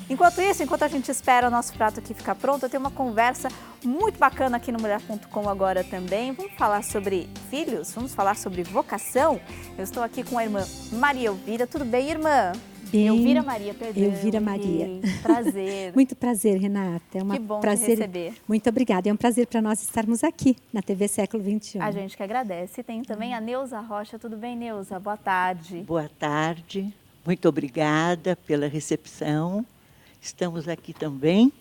Enquanto isso, enquanto a gente espera o nosso prato aqui ficar pronto, eu tenho uma conversa muito bacana aqui no Mulher.com agora também. Vamos falar sobre filhos, vamos falar sobre vocação. Eu estou aqui com a irmã Maria Elvira. Tudo bem, irmã? Bem, Elvira Maria, perdão. Elvira Maria. Prazer. Muito prazer, Renata. É um Que bom prazer. te receber. Muito obrigada. É um prazer para nós estarmos aqui na TV Século XXI. A gente que agradece. Tem também a Neuza Rocha. Tudo bem, Neuza? Boa tarde. Boa tarde. Muito obrigada pela recepção. Estamos aqui também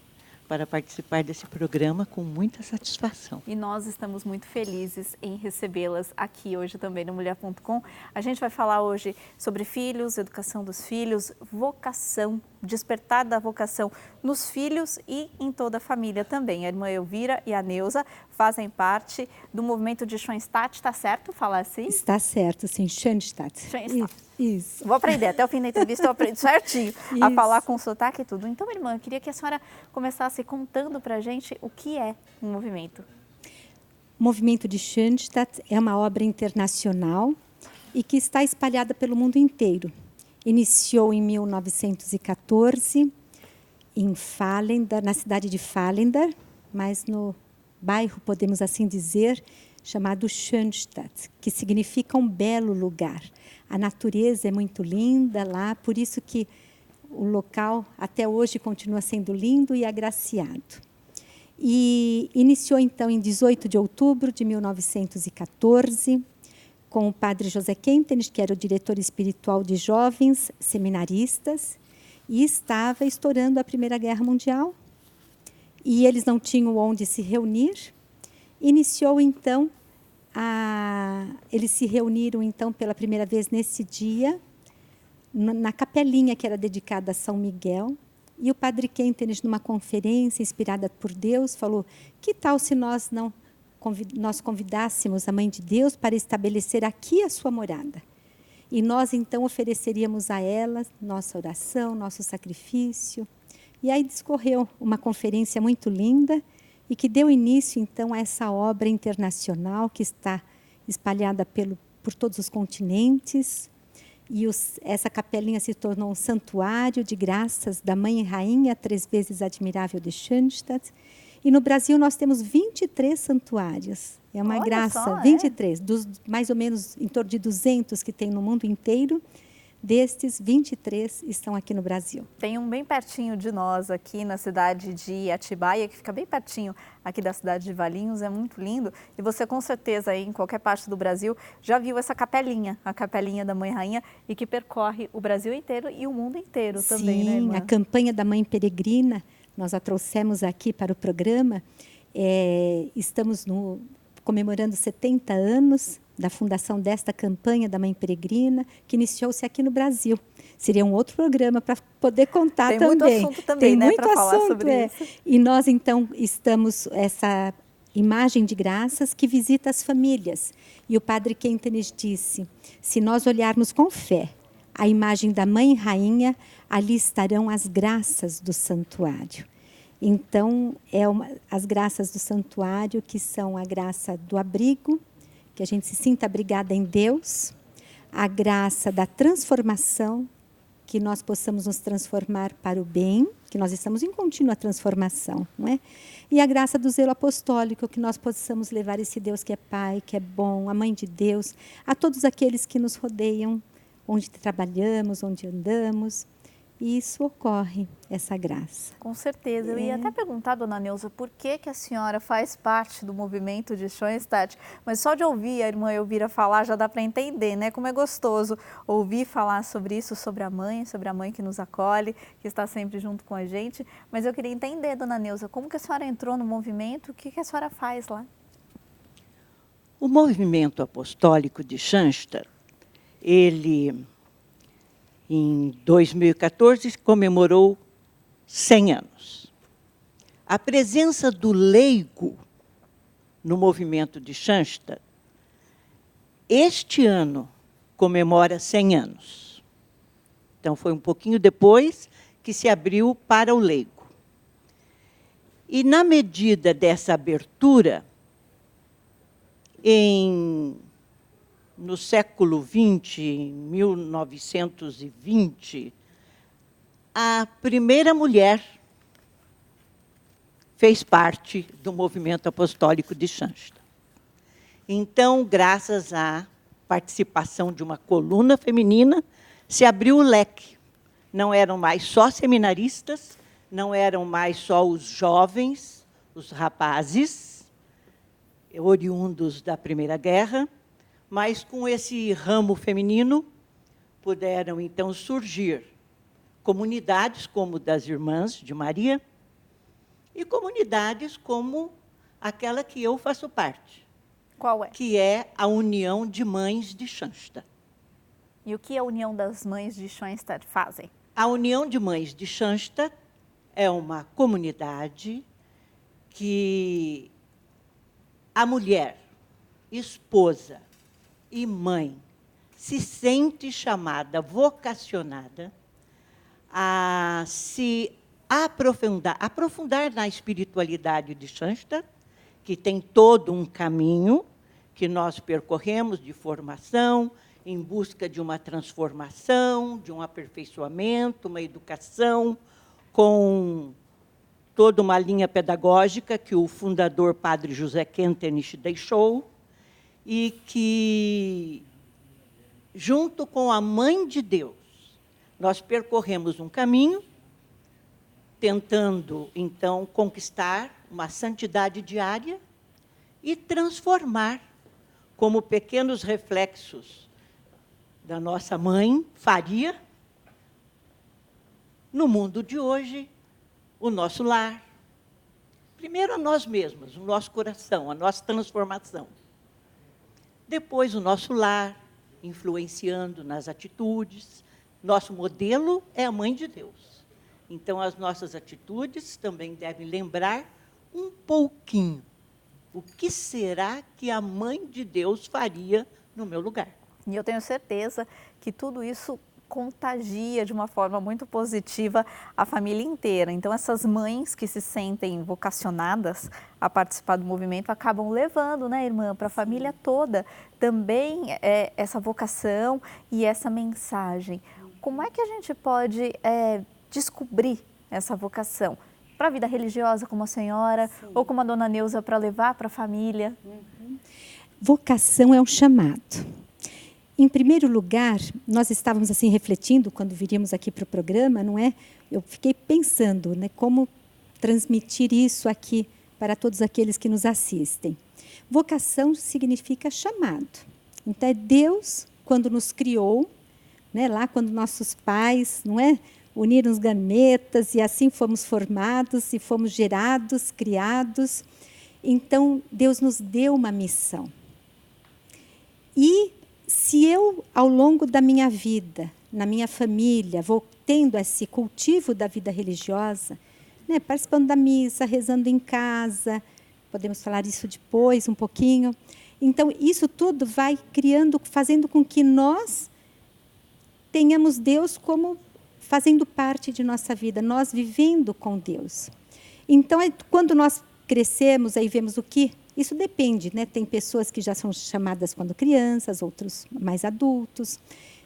para participar desse programa com muita satisfação. E nós estamos muito felizes em recebê-las aqui hoje também no Mulher.com. A gente vai falar hoje sobre filhos, educação dos filhos, vocação, despertar da vocação nos filhos e em toda a família também. A irmã Elvira e a Neuza fazem parte do movimento de Schoenstatt, está certo falar assim? Está certo, sim, Schoenstatt. Schoenstatt. Isso. Vou aprender, até o fim da entrevista eu aprendo certinho a falar com sotaque e tudo. Então, irmã, eu queria que a senhora começasse contando para a gente o que é um movimento. O movimento de Schoenstatt é uma obra internacional e que está espalhada pelo mundo inteiro. Iniciou em 1914 em Fallendar, na cidade de Fallendar, mas no bairro, podemos assim dizer, chamado Schoenstatt, que significa um belo lugar. A natureza é muito linda lá, por isso que o local até hoje continua sendo lindo e agraciado. E iniciou então em 18 de outubro de 1914, com o padre José Kentenich, que era o diretor espiritual de jovens seminaristas, e estava estourando a Primeira Guerra Mundial, e eles não tinham onde se reunir. Iniciou então eles se reuniram então pela primeira vez nesse dia na capelinha que era dedicada a São Miguel, e o padre Kentenich, numa conferência inspirada por Deus, falou: que tal se nós convidássemos a Mãe de Deus para estabelecer aqui a sua morada? E nós então ofereceríamos a ela nossa oração, nosso sacrifício. E aí discorreu uma conferência muito linda e que deu início então a essa obra internacional que está espalhada por todos os continentes. E essa capelinha se tornou um santuário de graças da Mãe e Rainha, 3 vezes admirável de Schoenstatt. E no Brasil nós temos 23 santuários. É uma graça, só, 23, dos mais ou menos em torno de 200 que tem no mundo inteiro. Destes, 23 estão aqui no Brasil. Tem um bem pertinho de nós aqui na cidade de Atibaia, que fica bem pertinho aqui da cidade de Valinhos, é muito lindo. E você com certeza aí em qualquer parte do Brasil já viu essa capelinha, a capelinha da Mãe Rainha, e que percorre o Brasil inteiro e o mundo inteiro também, né, irmã? Sim, a campanha da Mãe Peregrina, nós a trouxemos aqui para o programa. Estamos comemorando 70 anos da fundação desta campanha da Mãe Peregrina, que iniciou-se aqui no Brasil. Seria um outro programa para poder contar também. Tem muito assunto também, né, para falar sobre isso. E nós, então, estamos essa imagem de graças que visita as famílias. E o padre Kentenich disse: se nós olharmos com fé a imagem da Mãe Rainha, ali estarão as graças do santuário. Então, as graças do santuário, que são a graça do abrigo, que a gente se sinta abrigada em Deus, a graça da transformação, que nós possamos nos transformar para o bem, que nós estamos em contínua transformação, não é? E a graça do zelo apostólico, que nós possamos levar esse Deus que é Pai, que é bom, a Mãe de Deus, a todos aqueles que nos rodeiam, onde trabalhamos, onde andamos. E isso ocorre, essa graça. Com certeza. Eu ia até perguntar, dona Neuza, por que a senhora faz parte do movimento de Schoenstatt, mas só de ouvir a irmã Elvira falar já dá para entender, né? Como é gostoso ouvir falar sobre isso, sobre a mãe que nos acolhe, que está sempre junto com a gente. Mas eu queria entender, dona Neuza, como que a senhora entrou no movimento, o que a senhora faz lá? O movimento apostólico de Schoenstatt, ele, em 2014, comemorou 100 anos. A presença do leigo no movimento de Schoenstatt, este ano, comemora 100 anos. Então, foi um pouquinho depois que se abriu para o leigo. E, na medida dessa abertura, no século XX, em 1920, a primeira mulher fez parte do movimento apostólico de Schanstatt. Então, graças à participação de uma coluna feminina, se abriu o leque. Não eram mais só seminaristas, não eram mais só os jovens, os rapazes, oriundos da Primeira Guerra, mas com esse ramo feminino puderam, então, surgir comunidades como das Irmãs de Maria e comunidades como aquela que eu faço parte. Qual é? Que é a União de Mães de Schanstatt. E o que a União das Mães de Schanstatt fazem? A União de Mães de Schanstatt é uma comunidade que a mulher, esposa e mãe se sente chamada, vocacionada a se aprofundar na espiritualidade de Schanstatt, que tem todo um caminho que nós percorremos de formação, em busca de uma transformação, de um aperfeiçoamento, uma educação, com toda uma linha pedagógica que o fundador, Padre José Kentenich, deixou, e que, junto com a Mãe de Deus, nós percorremos um caminho, tentando, então, conquistar uma santidade diária e transformar, como pequenos reflexos da nossa mãe faria, no mundo de hoje, o nosso lar. Primeiro a nós mesmos, o nosso coração, a nossa transformação. Depois o nosso lar, influenciando nas atitudes. Nosso modelo é a Mãe de Deus. Então, as nossas atitudes também devem lembrar um pouquinho o que será que a Mãe de Deus faria no meu lugar. E eu tenho certeza que tudo isso contagia de uma forma muito positiva a família inteira. Então, essas mães que se sentem vocacionadas a participar do movimento acabam levando, né, irmã, para a família toda também essa vocação e essa mensagem. Como é que a gente pode descobrir essa vocação? Para a vida religiosa, como a senhora, sim, ou como a dona Neuza, para levar para a família? Vocação é um chamado. Em primeiro lugar, nós estávamos assim refletindo quando viríamos aqui para o programa, não é? Eu fiquei pensando, né, como transmitir isso aqui para todos aqueles que nos assistem. Vocação significa chamado. Então é Deus, quando nos criou, né, lá quando nossos pais, não é, uniram os gametas e assim fomos formados e fomos gerados, criados. Então Deus nos deu uma missão. E se eu, ao longo da minha vida, na minha família, vou tendo esse cultivo da vida religiosa, né, participando da missa, rezando em casa, podemos falar isso depois um pouquinho. Então, isso tudo vai criando, fazendo com que nós tenhamos Deus como fazendo parte de nossa vida, nós vivendo com Deus. Então, quando nós crescemos, aí vemos o que? Isso depende, né? Tem pessoas que já são chamadas quando crianças, outros mais adultos.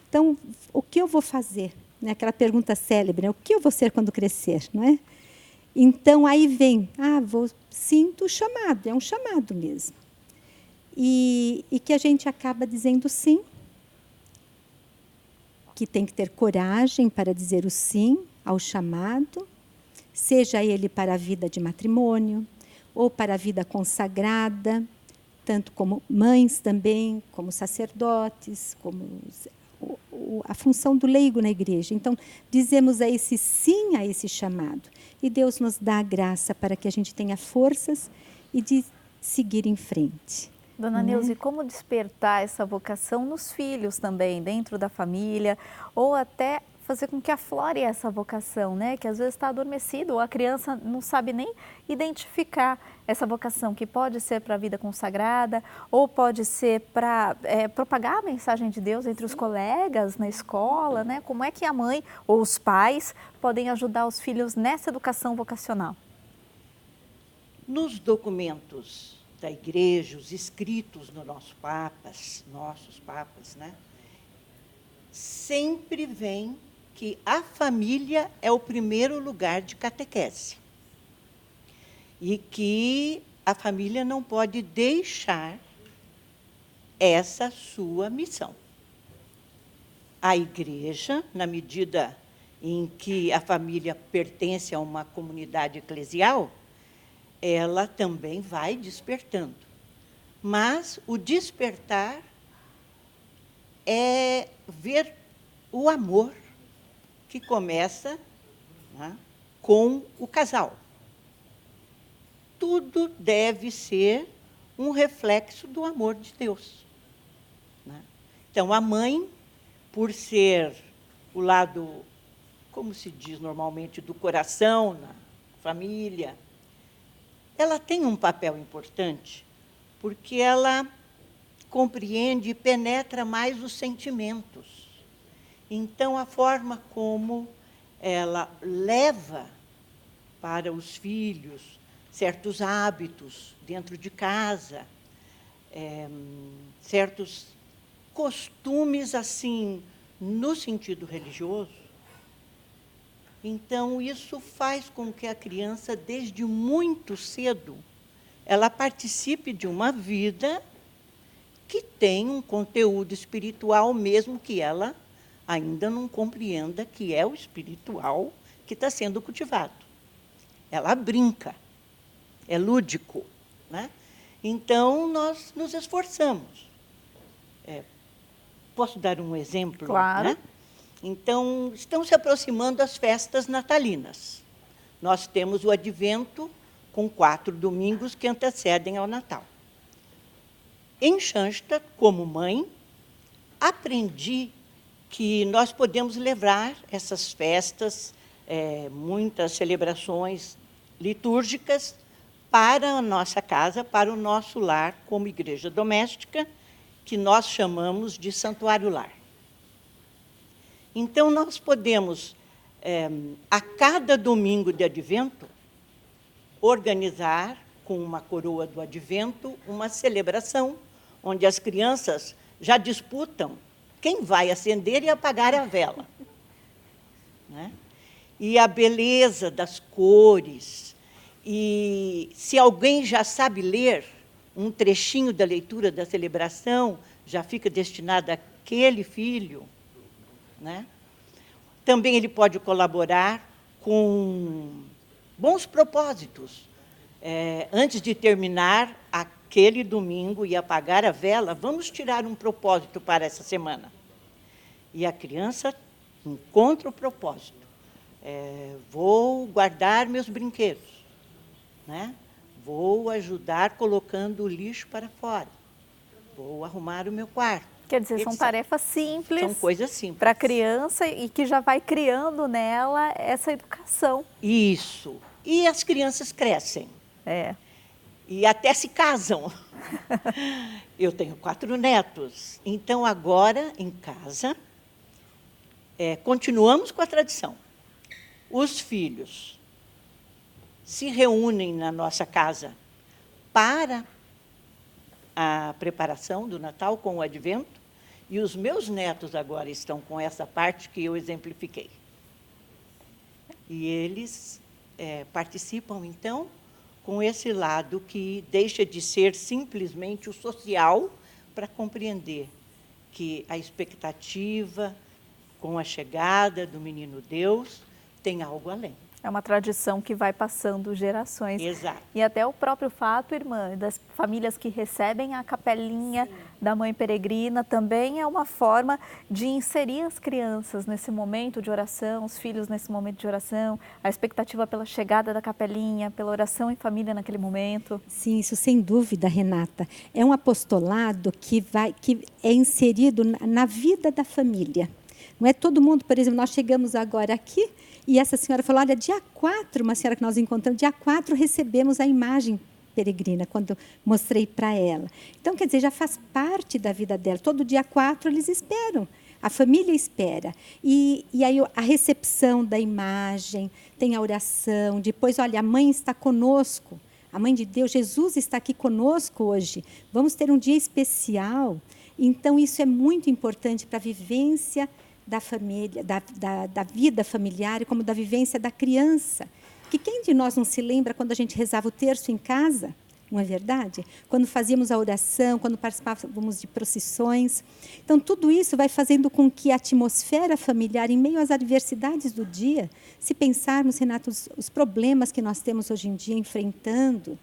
Então, o que eu vou fazer? Né? Aquela pergunta célebre, né? O que eu vou ser quando crescer, não é? Então, aí vem, sinto o chamado, é um chamado mesmo. E que a gente acaba dizendo sim, que tem que ter coragem para dizer o sim ao chamado, seja ele para a vida de matrimônio, ou para a vida consagrada, tanto como mães também, como sacerdotes, como a função do leigo na igreja. Então, dizemos a esse sim a esse chamado. E Deus nos dá a graça para que a gente tenha forças e de seguir em frente. Dona Neuza, e como despertar essa vocação nos filhos também, dentro da família, ou até fazer com que aflore essa vocação, né? Que às vezes está adormecido, ou a criança não sabe nem identificar essa vocação, que pode ser para a vida consagrada, ou pode ser para propagar a mensagem de Deus entre os colegas na escola, né? Como é que a mãe ou os pais podem ajudar os filhos nessa educação vocacional? Nos documentos da igreja, os escritos dos nossos papas, né? Sempre vem que a família é o primeiro lugar de catequese. E que a família não pode deixar essa sua missão. A igreja, na medida em que a família pertence a uma comunidade eclesial, ela também vai despertando. Mas o despertar é ver o amor que começa, né, com o casal. Tudo deve ser um reflexo do amor de Deus, né? Então, a mãe, por ser o lado, como se diz normalmente, do coração na família, ela tem um papel importante, porque ela compreende e penetra mais os sentimentos. Então, a forma como ela leva para os filhos certos hábitos dentro de casa, certos costumes, assim, no sentido religioso. Então, isso faz com que a criança, desde muito cedo, ela participe de uma vida que tem um conteúdo espiritual, mesmo que ela ainda não compreenda que é o espiritual que está sendo cultivado. Ela brinca, é lúdico, né? Então, nós nos esforçamos. Posso dar um exemplo? Claro. Né? Então, estão se aproximando as festas natalinas. Nós temos o Advento, com 4 domingos que antecedem ao Natal. Em Xanxta, como mãe, aprendi que nós podemos levar essas festas, muitas celebrações litúrgicas, para a nossa casa, para o nosso lar, como igreja doméstica, que nós chamamos de santuário lar. Então, nós podemos, a cada domingo de Advento, organizar, com uma coroa do Advento, uma celebração, onde as crianças já disputam quem vai acender e apagar a vela, né? E a beleza das cores. E se alguém já sabe ler um trechinho da leitura da celebração, já fica destinado àquele filho, né? Também ele pode colaborar com bons propósitos. Antes de terminar aquele domingo e apagar a vela, vamos tirar um propósito para essa semana. E a criança encontra o propósito. Vou guardar meus brinquedos, né? Vou ajudar colocando o lixo para fora. Vou arrumar o meu quarto. Quer dizer, são tarefas simples. São coisas simples. Para a criança e que já vai criando nela essa educação. Isso. E as crianças crescem. E até se casam. Eu tenho 4 netos. Então, agora, em casa, continuamos com a tradição. Os filhos se reúnem na nossa casa para a preparação do Natal com o Advento, e os meus netos agora estão com essa parte que eu exemplifiquei. E eles participam, então, com esse lado que deixa de ser simplesmente o social, para compreender que a expectativa com a chegada do menino Deus tem algo além. É uma tradição que vai passando gerações. Exato. E até o próprio fato, irmã, das famílias que recebem a capelinha da Mãe Peregrina, também é uma forma de inserir as crianças nesse momento de oração, os filhos nesse momento de oração, a expectativa pela chegada da capelinha, pela oração em família naquele momento. Sim, isso sem dúvida, Renata. É um apostolado que é inserido na vida da família. Não é todo mundo, por exemplo, nós chegamos agora aqui e essa senhora falou, olha, dia 4, uma senhora que nós encontramos, dia 4 recebemos a imagem peregrina, quando mostrei para ela. Então, quer dizer, já faz parte da vida dela. Todo dia 4 eles esperam, a família espera. E aí a recepção da imagem, tem a oração, depois, olha, a mãe está conosco, a mãe de Deus, Jesus está aqui conosco hoje, vamos ter um dia especial. Então, isso é muito importante para a vivência da família, da vida familiar, como da vivência da criança. Que quem de nós não se lembra quando a gente rezava o terço em casa? Não é verdade? Quando fazíamos a oração, quando participávamos de procissões. Então, tudo isso vai fazendo com que a atmosfera familiar, em meio às adversidades do dia, se pensarmos, Renato, os problemas que nós temos hoje em dia enfrentando,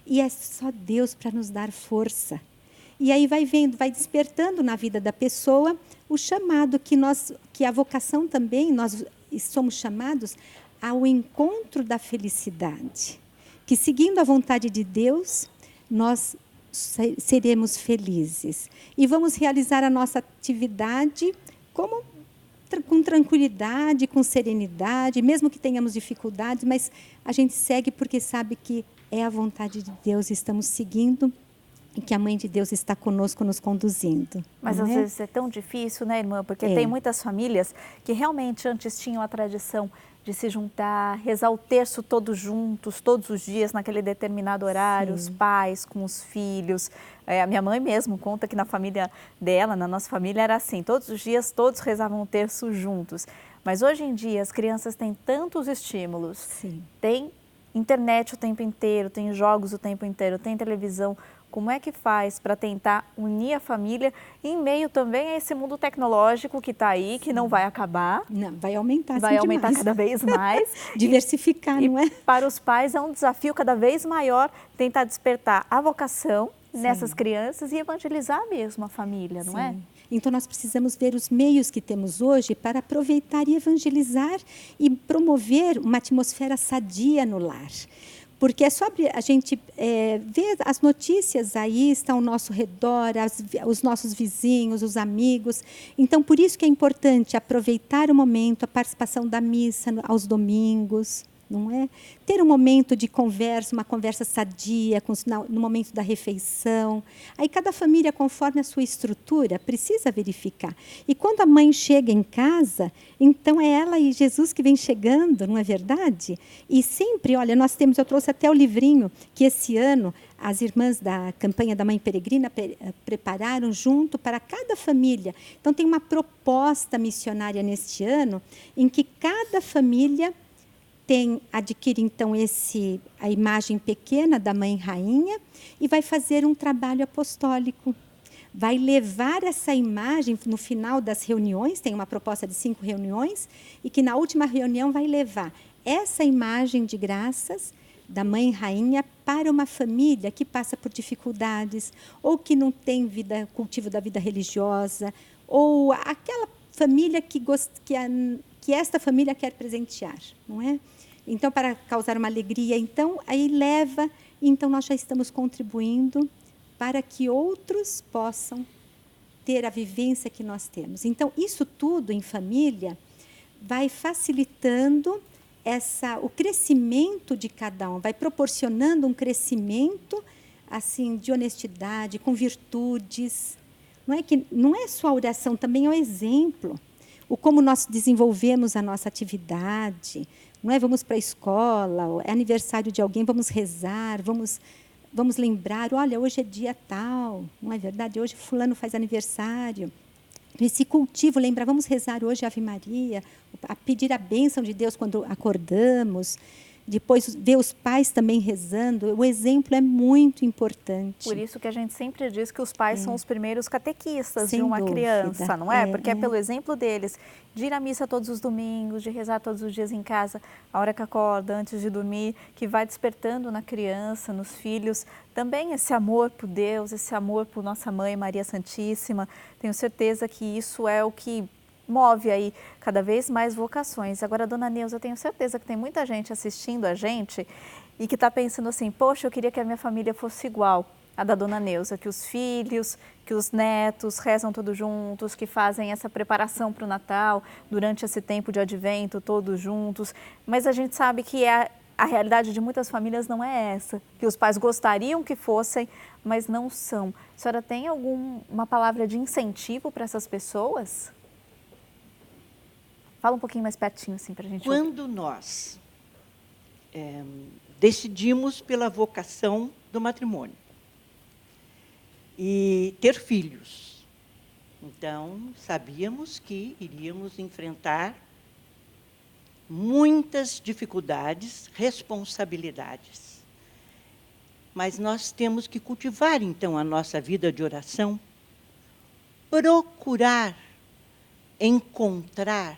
e é só Deus para nos dar força. E aí vai vendo, vai despertando na vida da pessoa o chamado que a vocação também, nós somos chamados ao encontro da felicidade. Que, seguindo a vontade de Deus, nós seremos felizes. E vamos realizar a nossa atividade com tranquilidade, com serenidade, mesmo que tenhamos dificuldades, mas a gente segue porque sabe que é a vontade de Deus, estamos seguindo e que a Mãe de Deus está conosco, nos conduzindo. Mas às vezes é tão difícil, né, irmã? Porque tem muitas famílias que realmente antes tinham a tradição de se juntar, rezar o terço todos juntos, todos os dias, naquele determinado horário, os pais com os filhos. A minha mãe mesmo conta que na família dela, na nossa família, era assim, todos os dias todos rezavam o terço juntos. Mas hoje em dia as crianças têm tantos estímulos, tem internet o tempo inteiro, tem jogos o tempo inteiro, tem televisão. Como é que faz para tentar unir a família em meio também a esse mundo tecnológico que está aí, que não vai acabar? Não, vai aumentar. Vai aumentar cada vez mais. Diversificar, não é? Para os pais é um desafio cada vez maior tentar despertar a vocação nessas crianças e evangelizar mesmo a família, não é? Então, nós precisamos ver os meios que temos hoje para aproveitar e evangelizar e promover uma atmosfera sadia no lar. Porque é sobre a gente ver as notícias aí, estão ao nosso redor, os nossos vizinhos, os amigos. Então, por isso que é importante aproveitar o momento, a participação da missa aos domingos, não é? Ter um momento de conversa, uma conversa sadia, no momento da refeição. Aí cada família, conforme a sua estrutura, precisa verificar. E quando a mãe chega em casa, então é ela e Jesus que vem chegando, não é verdade? E sempre, olha, eu trouxe até o livrinho que esse ano as irmãs da campanha da Mãe Peregrina prepararam junto para cada família. Então tem uma proposta missionária neste ano em que cada família adquire, então, a imagem pequena da Mãe Rainha e vai fazer um trabalho apostólico. Vai levar essa imagem no final das reuniões, tem uma proposta de 5 reuniões, e que na última reunião vai levar essa imagem de graças da Mãe Rainha para uma família que passa por dificuldades, ou que não tem cultivo da vida religiosa, ou aquela família que esta família quer presentear, não é? Então, para causar uma alegria, aí leva, então nós já estamos contribuindo para que outros possam ter a vivência que nós temos. Então, isso tudo em família vai facilitando o crescimento de cada um, vai proporcionando um crescimento assim de honestidade, com virtudes. Não é só a oração, também é o exemplo. Como nós desenvolvemos a nossa atividade, não é? Vamos para a escola, é aniversário de alguém, vamos rezar, vamos lembrar, olha, hoje é dia tal, não é verdade? Hoje fulano faz aniversário. Esse cultivo, lembrar, vamos rezar hoje a Ave Maria, a pedir a bênção de Deus quando acordamos. Depois, ver os pais também rezando, o exemplo é muito importante. Por isso que a gente sempre diz que os pais são os primeiros catequistas Sem de uma dúvida. criança, não é? Porque é pelo exemplo deles, de ir à missa todos os domingos, de rezar todos os dias em casa, a hora que acorda, antes de dormir, que vai despertando na criança, nos filhos, também esse amor por Deus, esse amor por nossa Mãe Maria Santíssima. Tenho certeza que isso é o que move aí cada vez mais vocações. Agora, dona Neuza, eu tenho certeza que tem muita gente assistindo a gente e que está pensando assim, poxa, eu queria que a minha família fosse igual à da dona Neuza, que os filhos, que os netos rezam todos juntos, que fazem essa preparação para o Natal, durante esse tempo de advento, todos juntos. Mas a gente sabe que a realidade de muitas famílias não é essa, que os pais gostariam que fossem, mas não são. A senhora tem alguma palavra de incentivo para essas pessoas? Fala um pouquinho mais pertinho, assim, para a gente ouvir. Quando nós decidimos pela vocação do matrimônio e ter filhos, Então, sabíamos que iríamos enfrentar muitas dificuldades, responsabilidades. Mas nós temos que cultivar, então, a nossa vida de oração, procurar encontrar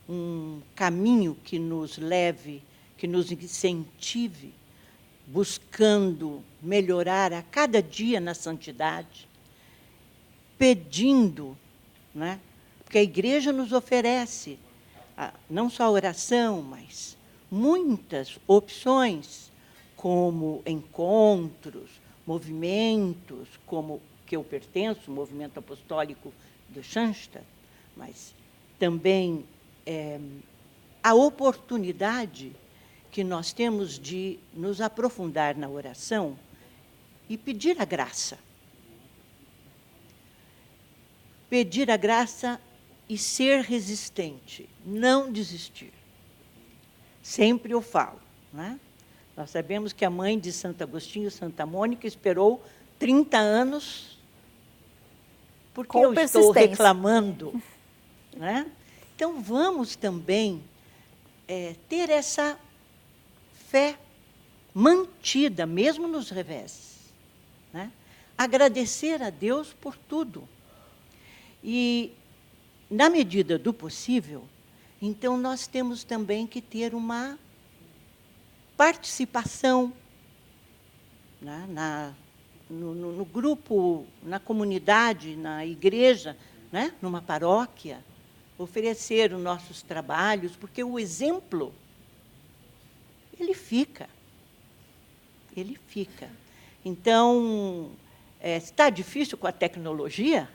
um caminho que nos leve, que nos incentive, buscando melhorar a cada dia na santidade, pedindo, né? Porque a igreja nos oferece não só a oração, mas muitas opções, como encontros, movimentos, como que eu pertenço, o movimento apostólico do Schanstatt, mas também a oportunidade que nós temos de nos aprofundar na oração e pedir a graça. Pedir a graça e ser resistente, não desistir. Sempre eu falo, né? Nós sabemos que a mãe de Santo Agostinho, Santa Mônica, esperou 30 anos porque eu estou reclamando, né? Então, vamos também ter essa fé mantida, mesmo nos reveses, né? Agradecer a Deus por tudo. E, na medida do possível, então, nós temos também que ter uma participação, né, no grupo, na comunidade, na igreja, né, numa paróquia, oferecer os nossos trabalhos, porque o exemplo, ele fica. Ele fica. Então, está difícil com a tecnologia?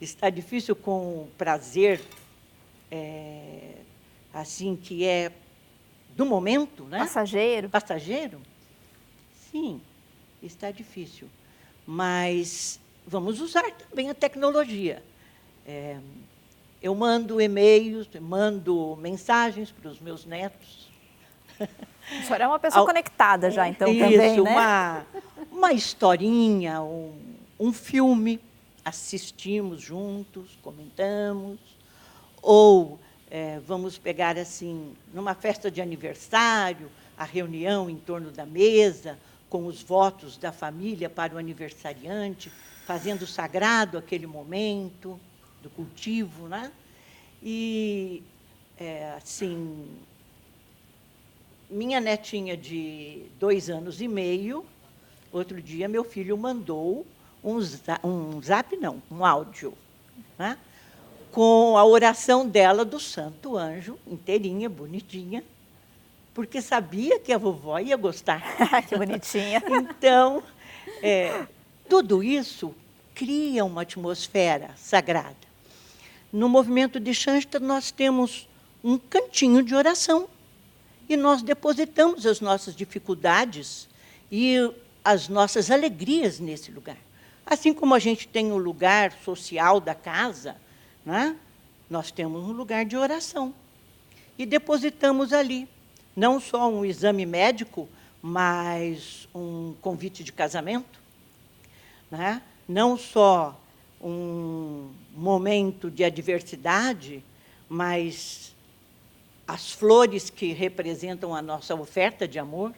Está difícil com o prazer, assim, que é do momento, né? Passageiro. Passageiro? Sim, está difícil. Mas vamos usar também a tecnologia. Eu mando e-mails, mando mensagens para os meus netos. A senhora é uma pessoa conectada já, então, isso, também, né? uma historinha, um filme, assistimos juntos, comentamos, ou vamos pegar, assim, numa festa de aniversário, a reunião em torno da mesa, com os votos da família para o aniversariante, fazendo sagrado aquele momento do cultivo, né? E, assim, minha netinha de 2 anos e meio, outro dia meu filho mandou um áudio, né? Com a oração dela do Santo Anjo, inteirinha, bonitinha, porque sabia que a vovó ia gostar. Que bonitinha. Então, tudo isso cria uma atmosfera sagrada. No movimento de Schanstatt, nós temos um cantinho de oração, e nós depositamos as nossas dificuldades e as nossas alegrias nesse lugar. Assim como a gente tem o lugar social da casa, né? Nós temos um lugar de oração. E depositamos ali, não só um exame médico, mas um convite de casamento, né? Não só um momento de adversidade, mas as flores que representam a nossa oferta de amor,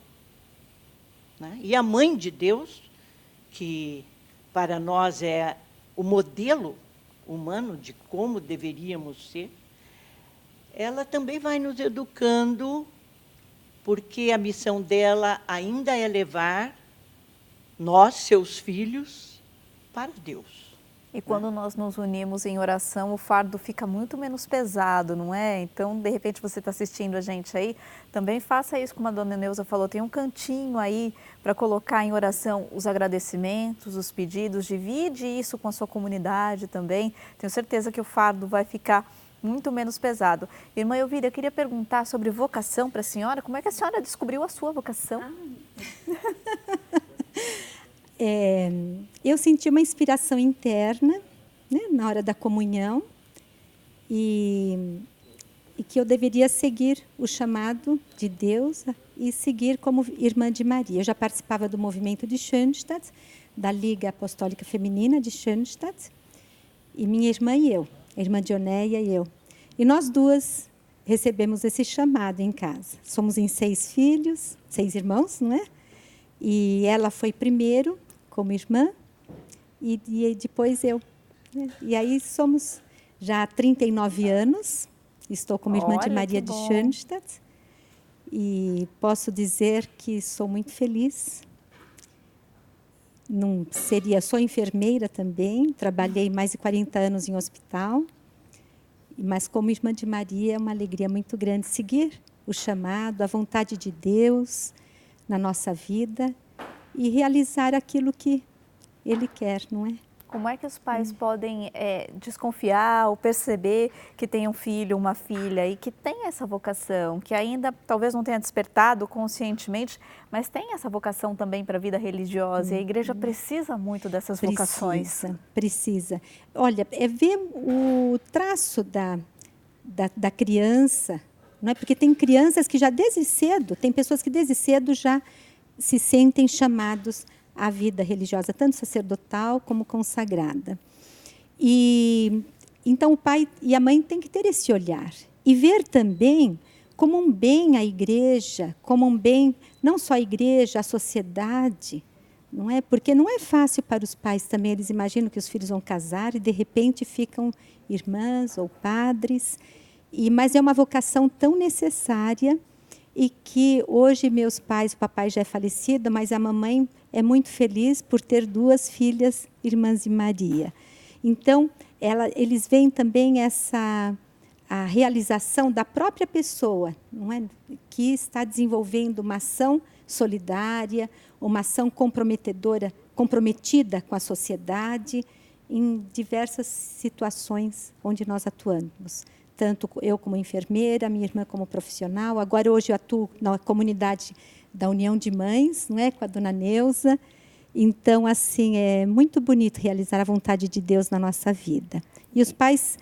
né? E a Mãe de Deus, que para nós é o modelo humano de como deveríamos ser, ela também vai nos educando, porque a missão dela ainda é levar nós, seus filhos, para Deus. E quando nós nos unimos em oração, o fardo fica muito menos pesado, não é? Então, de repente, você está assistindo a gente aí, também faça isso, como a dona Neuza falou, tem um cantinho aí para colocar em oração os agradecimentos, os pedidos, divide isso com a sua comunidade também. Tenho certeza que o fardo vai ficar muito menos pesado. Irmã Elvira, eu queria perguntar sobre vocação para a senhora. Como é que a senhora descobriu a sua vocação? Eu senti uma inspiração interna, né, na hora da comunhão, e que eu deveria seguir o chamado de Deus e seguir como irmã de Maria. Eu já participava do movimento de Schanstatt, da Liga Apostólica Feminina de Schanstatt, e minha irmã e eu, a irmã Dionéia e eu. E nós duas recebemos esse chamado em casa. Somos em 6 filhos, 6 irmãos, não é? E ela foi primeiro como irmã e depois eu, né? E aí somos já há 39 anos, estou como irmã de Olha, Maria que de bom. Schoenstatt e posso dizer que sou muito feliz. Não seria, sou enfermeira também, trabalhei mais de 40 anos em hospital, mas como irmã de Maria é uma alegria muito grande seguir o chamado, a vontade de Deus na nossa vida e realizar aquilo que Ele quer, não é? Como é que os pais podem desconfiar ou perceber que tem um filho, uma filha e que tem essa vocação, que ainda talvez não tenha despertado conscientemente, mas tem essa vocação também para a vida religiosa e a igreja precisa muito dessas vocações? Precisa. Olha, é ver o traço da criança, não é? Porque tem crianças que já desde cedo, tem pessoas que desde cedo já se sentem chamados à vida religiosa, tanto sacerdotal como consagrada. E então o pai e a mãe têm que ter esse olhar e ver também como um bem a igreja, como um bem não só a igreja, a sociedade, não é? Porque não é fácil para os pais também, eles imaginam que os filhos vão casar e de repente ficam irmãs ou padres, mas é uma vocação tão necessária e que hoje meus pais, o papai já é falecido, mas a mamãe é muito feliz por ter 2 filhas irmãs de Maria. Então, eles veem também a realização da própria pessoa, não é? Que está desenvolvendo uma ação solidária, uma ação comprometida com a sociedade em diversas situações onde nós atuamos. Tanto eu como enfermeira, minha irmã como profissional. Agora, hoje, eu atuo na comunidade da União de Mães, não é? Com a dona Neuza. Então, assim, é muito bonito realizar a vontade de Deus na nossa vida. E os pais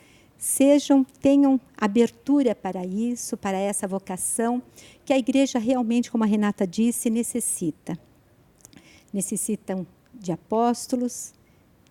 tenham abertura para isso, para essa vocação, que a igreja realmente, como a Renata disse, necessita. Necessitam de apóstolos,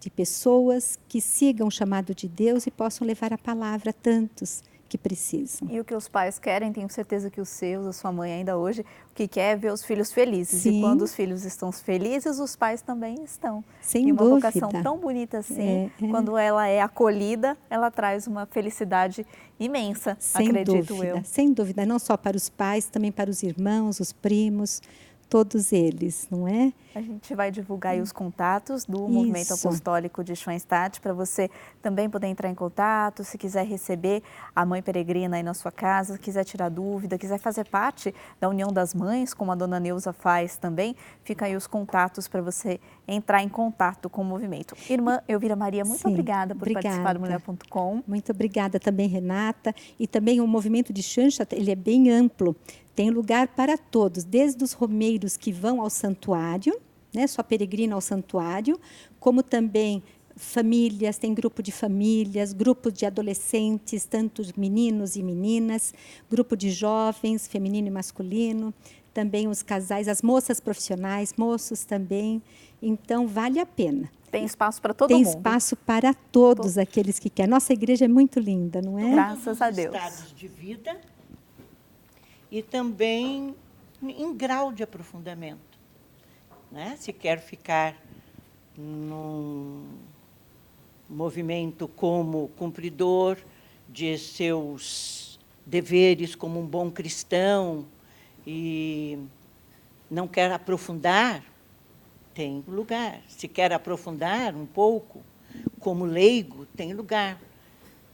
de pessoas que sigam o chamado de Deus e possam levar a palavra a tantos que precisam. E o que os pais querem, tenho certeza que os seus, a sua mãe ainda hoje, o que quer é ver os filhos felizes. Sim. E quando os filhos estão felizes, os pais também estão. Sem e uma dúvida. vocação tão bonita assim, quando ela é acolhida, ela traz uma felicidade imensa, acredito eu. Sem dúvida, não só para os pais, também para os irmãos, os primos, todos eles, não é? A gente vai divulgar aí os contatos do Movimento Apostólico de Schoenstatt para você também poder entrar em contato, se quiser receber a mãe peregrina aí na sua casa, quiser tirar dúvida, quiser fazer parte da União das Mães, como a dona Neuza faz também, fica aí os contatos para você entrar em contato com o movimento. Irmã Elvira Maria, muito obrigada por participar do Mulher.com. Muito obrigada também, Renata. E também o movimento de Schoenstatt, ele é bem amplo. Tem lugar para todos, desde os romeiros que vão ao santuário, né, só peregrino ao santuário, como também famílias, tem grupo de famílias, grupo de adolescentes, tanto meninos e meninas, grupo de jovens, feminino e masculino, também os casais, as moças profissionais, moços também. Então, vale a pena. Tem espaço para todo mundo. Tem espaço para todos aqueles que querem. Nossa igreja é muito linda, não é? Graças a Deus. Estados de vida e também em grau de aprofundamento. Né? Se quer ficar num movimento como cumpridor de seus deveres como um bom cristão e não quer aprofundar, tem lugar. Se quer aprofundar um pouco, como leigo, tem lugar.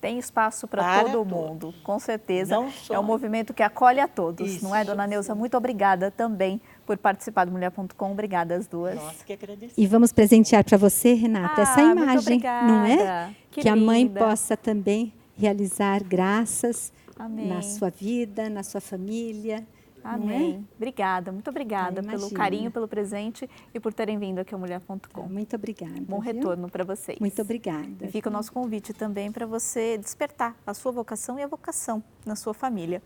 Tem espaço para todo mundo, com certeza. É um movimento que acolhe a todos, Isso. Não é, dona Neuza? Muito obrigada também por participar do Mulher.com. Obrigada às duas. Nós que agradecemos. E vamos presentear para você, Renata, essa imagem, não é? Que a mãe possa também realizar graças na sua vida, na sua família. Amém. Obrigada, muito obrigada pelo carinho, pelo presente e por terem vindo aqui ao Mulher.com. Muito obrigada. Bom retorno para vocês. Muito obrigada. E fica o nosso convite também para você despertar a sua vocação e a vocação na sua família.